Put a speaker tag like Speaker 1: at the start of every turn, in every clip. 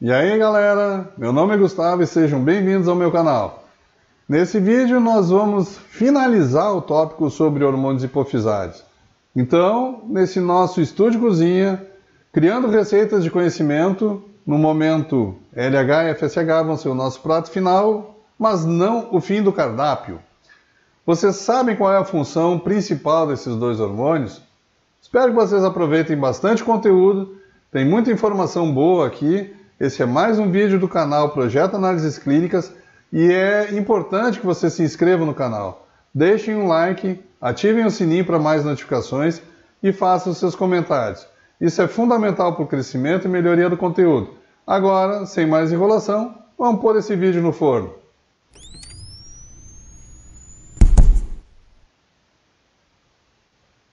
Speaker 1: E aí galera, meu nome é Gustavo e sejam bem-vindos ao meu canal. Nesse vídeo nós vamos finalizar o tópico sobre hormônios hipofisários. Então, nesse nosso estúdio cozinha, criando receitas de conhecimento, no momento LH e FSH vão ser o nosso prato final, mas não o fim do cardápio. Vocês sabem qual é a função principal desses dois hormônios? Espero que vocês aproveitem bastante conteúdo, tem muita informação boa aqui. Esse é mais um vídeo do canal Projeto Análises Clínicas e é importante que vocês se inscrevam no canal. Deixem um like, ativem o sininho para mais notificações e façam seus comentários. Isso é fundamental para o crescimento e melhoria do conteúdo. Agora, sem mais enrolação, vamos pôr esse vídeo no forno.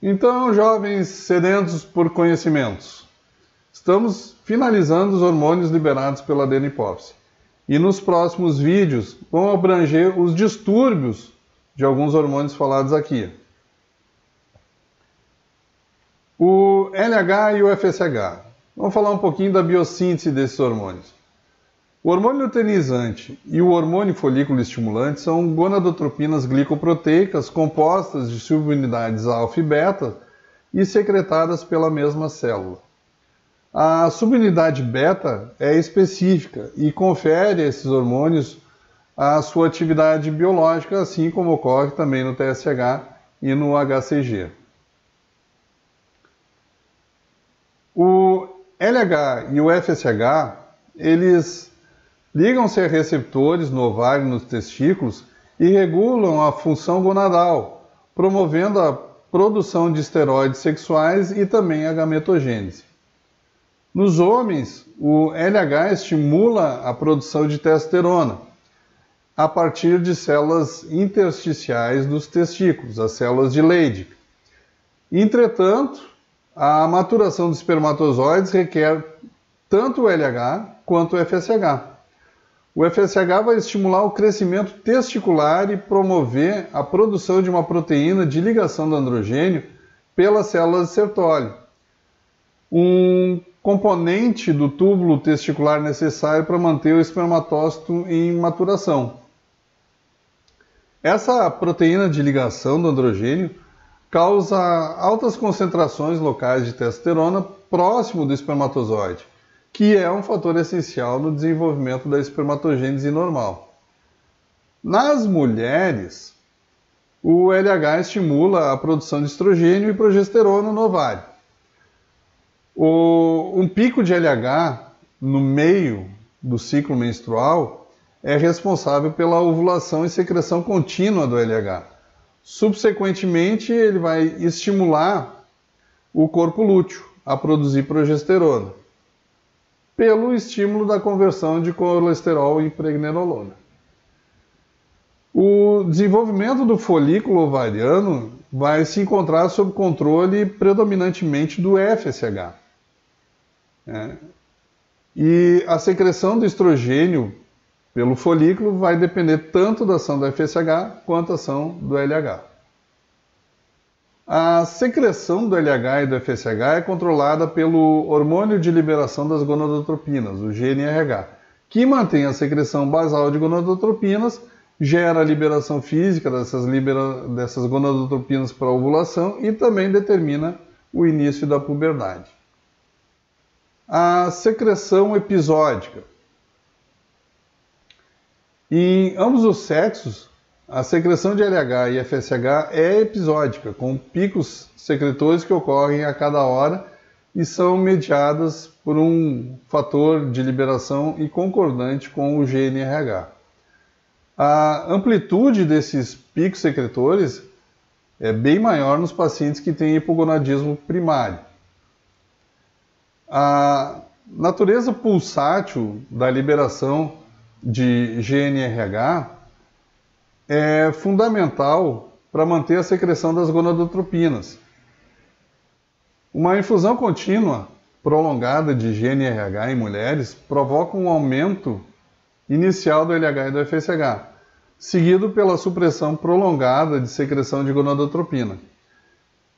Speaker 1: Então, jovens sedentos por conhecimentos, estamos finalizando os hormônios liberados pela adenohipófise. E nos próximos vídeos vão abranger os distúrbios de alguns hormônios falados aqui. O LH e o FSH. Vamos falar um pouquinho da biossíntese desses hormônios. O hormônio luteinizante e o hormônio folículo estimulante são gonadotropinas glicoproteicas compostas de subunidades alfa e beta e secretadas pela mesma célula. A subunidade beta é específica e confere a esses hormônios a sua atividade biológica, assim como ocorre também no TSH e no HCG. O LH e o FSH, eles ligam-se a receptores no ovário e nos testículos e regulam a função gonadal, promovendo a produção de esteroides sexuais e também a gametogênese. Nos homens, o LH estimula a produção de testosterona a partir de células intersticiais dos testículos, as células de Leydig. Entretanto, a maturação dos espermatozoides requer tanto o LH quanto o FSH. O FSH vai estimular o crescimento testicular e promover a produção de uma proteína de ligação do androgênio pelas células de Sertoli, um componente do túbulo testicular necessário para manter o espermatócito em maturação. Essa proteína de ligação do androgênio causa altas concentrações locais de testosterona próximo do espermatozoide, que é um fator essencial no desenvolvimento da espermatogênese normal. Nas mulheres, o LH estimula a produção de estrogênio e progesterona no ovário. Um pico de LH no meio do ciclo menstrual é responsável pela ovulação e secreção contínua do LH. Subsequentemente, ele vai estimular o corpo lúteo a produzir progesterona, pelo estímulo da conversão de colesterol em pregnenolona. O desenvolvimento do folículo ovariano vai se encontrar sob controle predominantemente do FSH. E a secreção do estrogênio pelo folículo vai depender tanto da ação do FSH quanto da ação do LH. A secreção do LH e do FSH é controlada pelo hormônio de liberação das gonadotropinas, o GNRH, que mantém a secreção basal de gonadotropinas, gera a liberação física dessas gonadotropinas para a ovulação e também determina o início da puberdade. A secreção episódica. Em ambos os sexos, a secreção de LH e FSH é episódica, com picos secretores que ocorrem a cada hora e são mediadas por um fator de liberação e concordante com o GNRH. A amplitude desses picos secretores é bem maior nos pacientes que têm hipogonadismo primário. A natureza pulsátil da liberação de GNRH é fundamental para manter a secreção das gonadotropinas. Uma infusão contínua prolongada de GNRH em mulheres provoca um aumento inicial do LH e do FSH, seguido pela supressão prolongada de secreção de gonadotropina.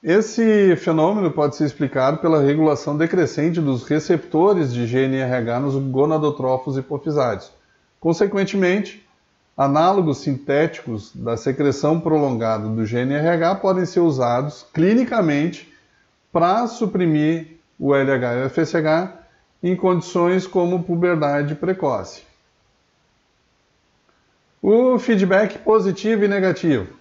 Speaker 1: Esse fenômeno pode ser explicado pela regulação decrescente dos receptores de GNRH nos gonadotrófos hipofisários. Consequentemente, análogos sintéticos da secreção prolongada do GNRH podem ser usados clinicamente para suprimir o LH e o FSH em condições como puberdade precoce. O feedback positivo e negativo.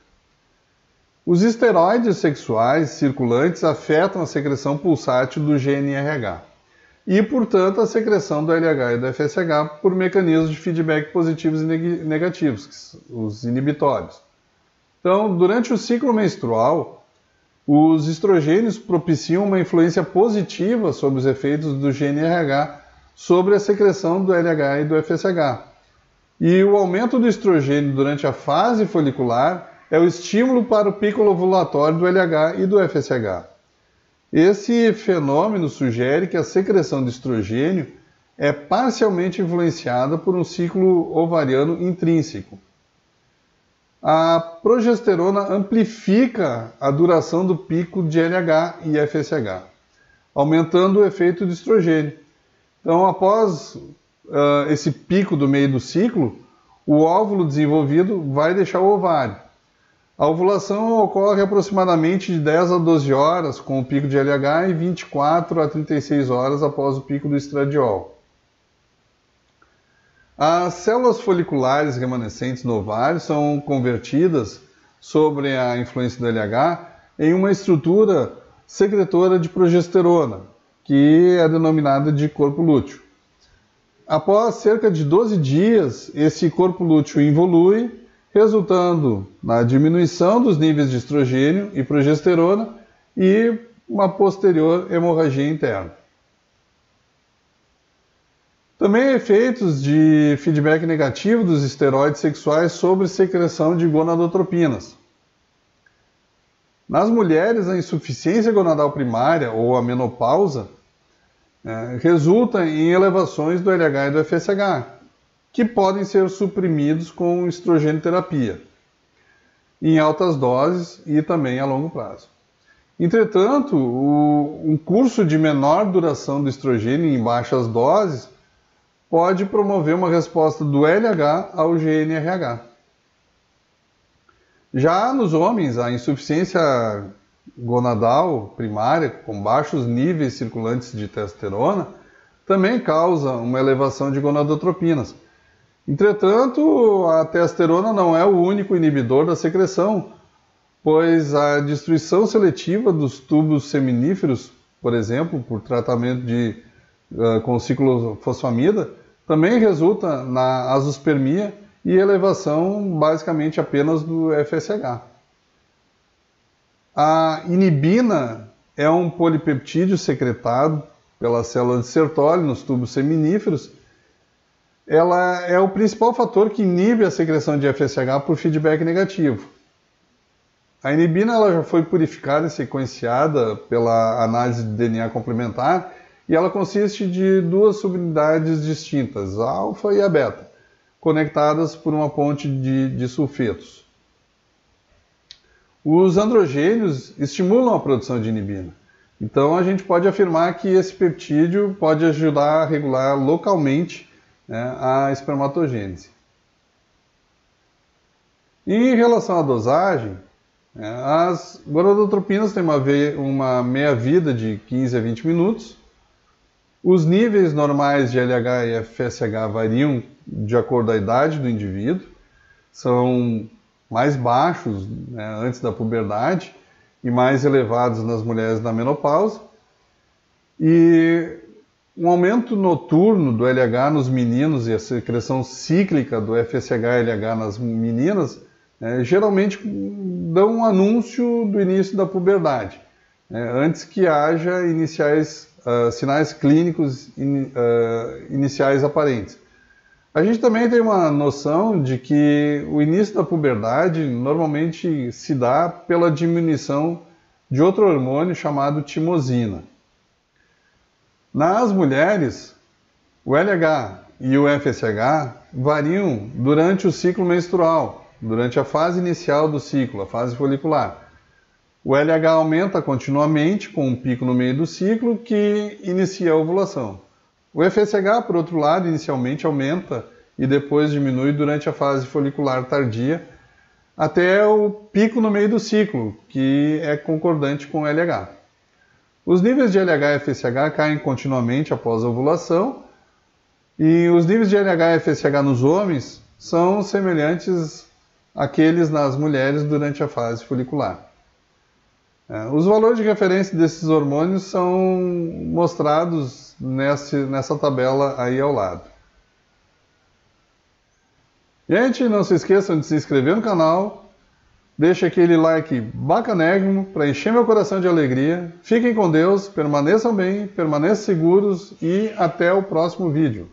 Speaker 1: Os esteroides sexuais circulantes afetam a secreção pulsátil do GNRH e, portanto, a secreção do LH e do FSH por mecanismos de feedback positivos e negativos, os inibitórios. Então, durante o ciclo menstrual, os estrogênios propiciam uma influência positiva sobre os efeitos do GNRH sobre a secreção do LH e do FSH. E o aumento do estrogênio durante a fase folicular é o estímulo para o pico ovulatório do LH e do FSH. Esse fenômeno sugere que a secreção de estrogênio é parcialmente influenciada por um ciclo ovariano intrínseco. A progesterona amplifica a duração do pico de LH e FSH, aumentando o efeito de estrogênio. Então, após esse pico do meio do ciclo, o óvulo desenvolvido vai deixar o ovário. A ovulação ocorre aproximadamente de 10 a 12 horas com o pico de LH e 24 a 36 horas após o pico do estradiol. As células foliculares remanescentes no ovário são convertidas, sobre a influência do LH, em uma estrutura secretora de progesterona, que é denominada de corpo lúteo. Após cerca de 12 dias, esse corpo lúteo involui, resultando na diminuição dos níveis de estrogênio e progesterona e uma posterior hemorragia interna. Também há efeitos de feedback negativo dos esteroides sexuais sobre secreção de gonadotropinas. Nas mulheres, a insuficiência gonadal primária ou a menopausa resulta em elevações do LH e do FSH, que podem ser suprimidos com estrogenoterapia, em altas doses e também a longo prazo. Entretanto, um curso de menor duração do estrogênio em baixas doses pode promover uma resposta do LH ao GNRH. Já nos homens, a insuficiência gonadal primária, com baixos níveis circulantes de testosterona, também causa uma elevação de gonadotropinas. Entretanto, a testosterona não é o único inibidor da secreção, pois a destruição seletiva dos tubos seminíferos, por exemplo, por tratamento com ciclofosfamida, também resulta na azospermia e elevação basicamente apenas do FSH. A inibina é um polipeptídeo secretado pela célula de Sertoli nos tubos seminíferos. Ela é o principal fator que inibe a secreção de FSH por feedback negativo. A inibina ela já foi purificada e sequenciada pela análise de DNA complementar e ela consiste de duas subunidades distintas, a alfa e a beta, conectadas por uma ponte de sulfetos. Os androgênios estimulam a produção de inibina. Então a gente pode afirmar que esse peptídeo pode ajudar a regular localmente a espermatogênese. Em relação à dosagem, as gonadotropinas têm uma meia-vida de 15 a 20 minutos. Os níveis normais de LH e FSH variam de acordo com a idade do indivíduo, são mais baixos antes da puberdade e mais elevados nas mulheres na menopausa. E um aumento noturno do LH nos meninos e a secreção cíclica do FSH-LH nas meninas geralmente dão um anúncio do início da puberdade, antes que haja sinais clínicos iniciais aparentes. A gente também tem uma noção de que o início da puberdade normalmente se dá pela diminuição de outro hormônio chamado timosina. Nas mulheres, o LH e o FSH variam durante o ciclo menstrual, durante a fase inicial do ciclo, a fase folicular. O LH aumenta continuamente, com um pico no meio do ciclo, que inicia a ovulação. O FSH, por outro lado, inicialmente aumenta e depois diminui durante a fase folicular tardia, até o pico no meio do ciclo, que é concordante com o LH. Os níveis de LH e FSH caem continuamente após a ovulação, e os níveis de LH e FSH nos homens são semelhantes àqueles nas mulheres durante a fase folicular. Os valores de referência desses hormônios são mostrados nessa tabela aí ao lado. Gente, não se esqueçam de se inscrever no canal, deixe aquele like bacanérrimo para encher meu coração de alegria. Fiquem com Deus, permaneçam bem, permaneçam seguros e até o próximo vídeo.